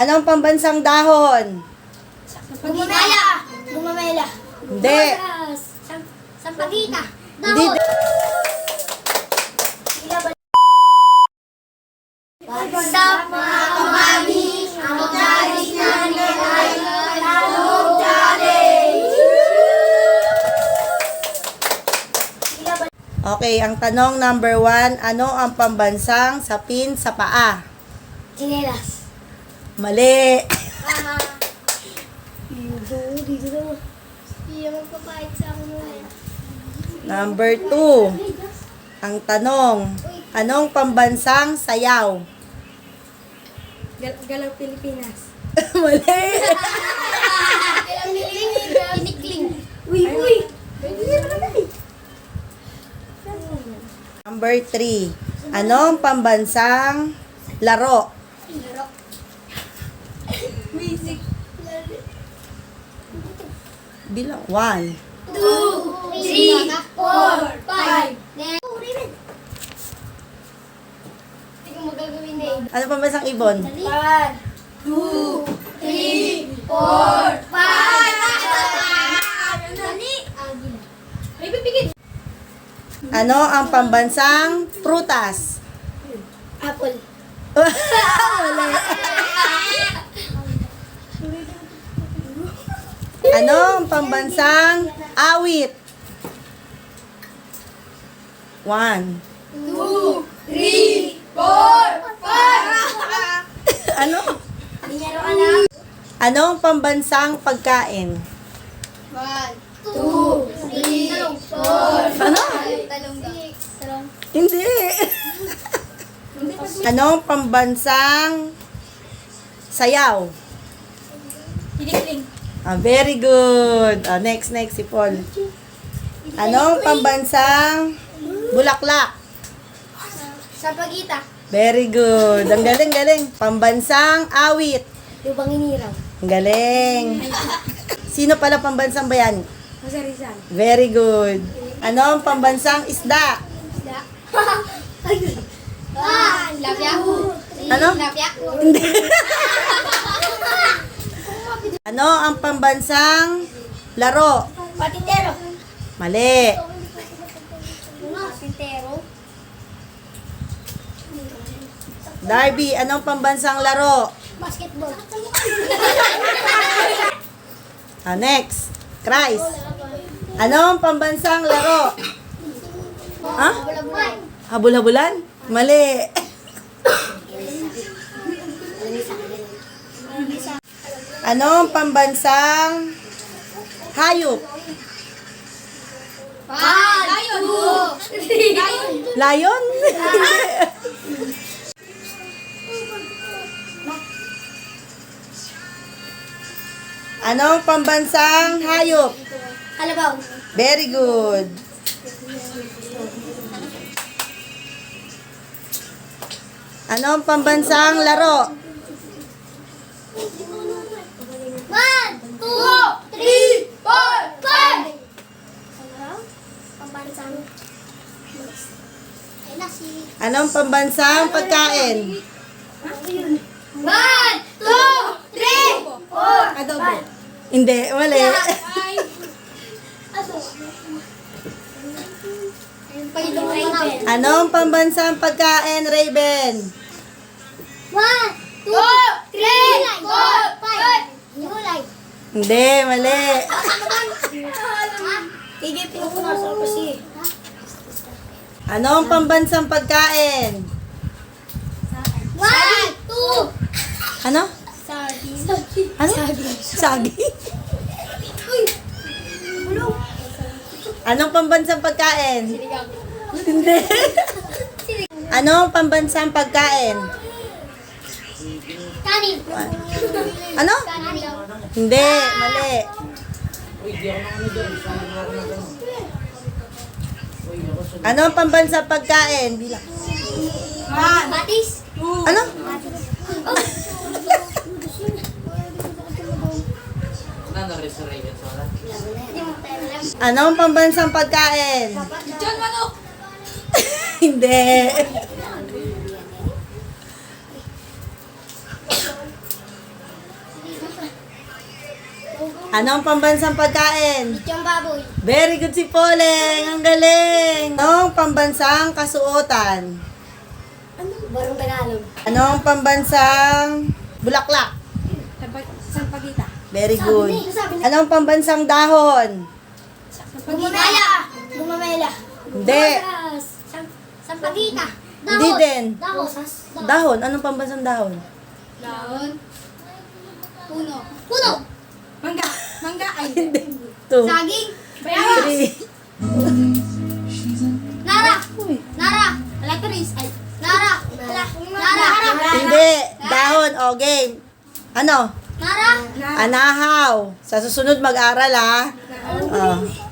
Anong pambansang dahon? Gumamela. Gumamela. Hindi. Sampagita. Hindi. What's up mga kamami? Ang challenge namin ay Talong Challenge! Okay, ang tanong number 1, ano ang pambansang sapin sa paa? Chinelas. Mali. Dito na. Hindi magpapahit sa akin mo. Number 2, ang tanong, anong pambansang sayaw? Galang Pilipinas. Mali. Kinikling. Uy. Number 3, anong pambansang laro? Music. Bilang 1. 2, 3, 4, 5. Hindi ko magagawin na eh. Ano pambansang ibon? 1, 2, 3, 4, 5. Dali. May bibigyan. Ano ang pambansang prutas? Apple. Mali. Ano ang pambansang awit? 1. 2, 3, 4, 5. Ano? Dinero ka na. Anong pambansang pagkain? 1, 2, 3, 4, Ano? Talong. Hindi. Anong pambansang sayaw? Kinikling. Very good. Next, si Paul. Anong pambansang bulaklak? Sampagita. Very good. Ang galing. Pambansang awit. Lubang iniraw. Ang galing. Sino pala pambansang bayani? Jose Rizal. Very good. Ano ang pambansang isda? Isda. Lapya. Ano? Lapya. Ano ang pambansang laro? Patintero. Mali. Patintero. Darby, anong pambansang laro? Basketball. Next. Christ. Ano ang pambansang laro? Ha? Bulabulan. Habul-habulan? Mali. Ano ang pambansang hayop? Lion. Lion? Ano ang pambansang hayop? Kalabaw. Very good. Ano ang pambansang laro? 1, 2, 3, 4, 5. Pambansang. Ay na si. Anong pambansang pagkain? 1, 2, 3, 4. Adobo. Hindi, mali. Anong pambansang pagkain, Raven? 1, 2, 3, 4, 5. Yulay. Hindi, mali. Tigit yung kunasal kasi. Anong pambansang pagkain? 1, 2. Ano? Sagi. Ano? Sagi. Bulong. Anong pambansang pagkain? Sinigang. Hindi. Anong pambansang pagkain? Kanin. Ano? Kanin. Hindi, mali. Anong pambansang pagkain? Bilang. Batis. Ano? Anong pambansang pagkain? John Manok. Hindi. Anong pambansang pagkain? Lechong baboy. Very good si Poleng. Ang galing. Anong pambansang kasuotan? Barong Tagalog. Anong pambansang bulaklak? Sampagita. Very good. Sabi na. Anong pambansang dahon? Bumamela. Bumamela. Hindi. Sampagita. Hindi din. Dahon. Dahon. Anong pambansang dahon? Laon. Puno. Puno. Mangga. Mangga ay. Two. Saging. Three. Nara. Nara. Electric. Ay. Nara. Nara. Hindi. Dahon. O, game. Ano? Nara. Anahaw. Sa susunod mag-aral, ha? Oh.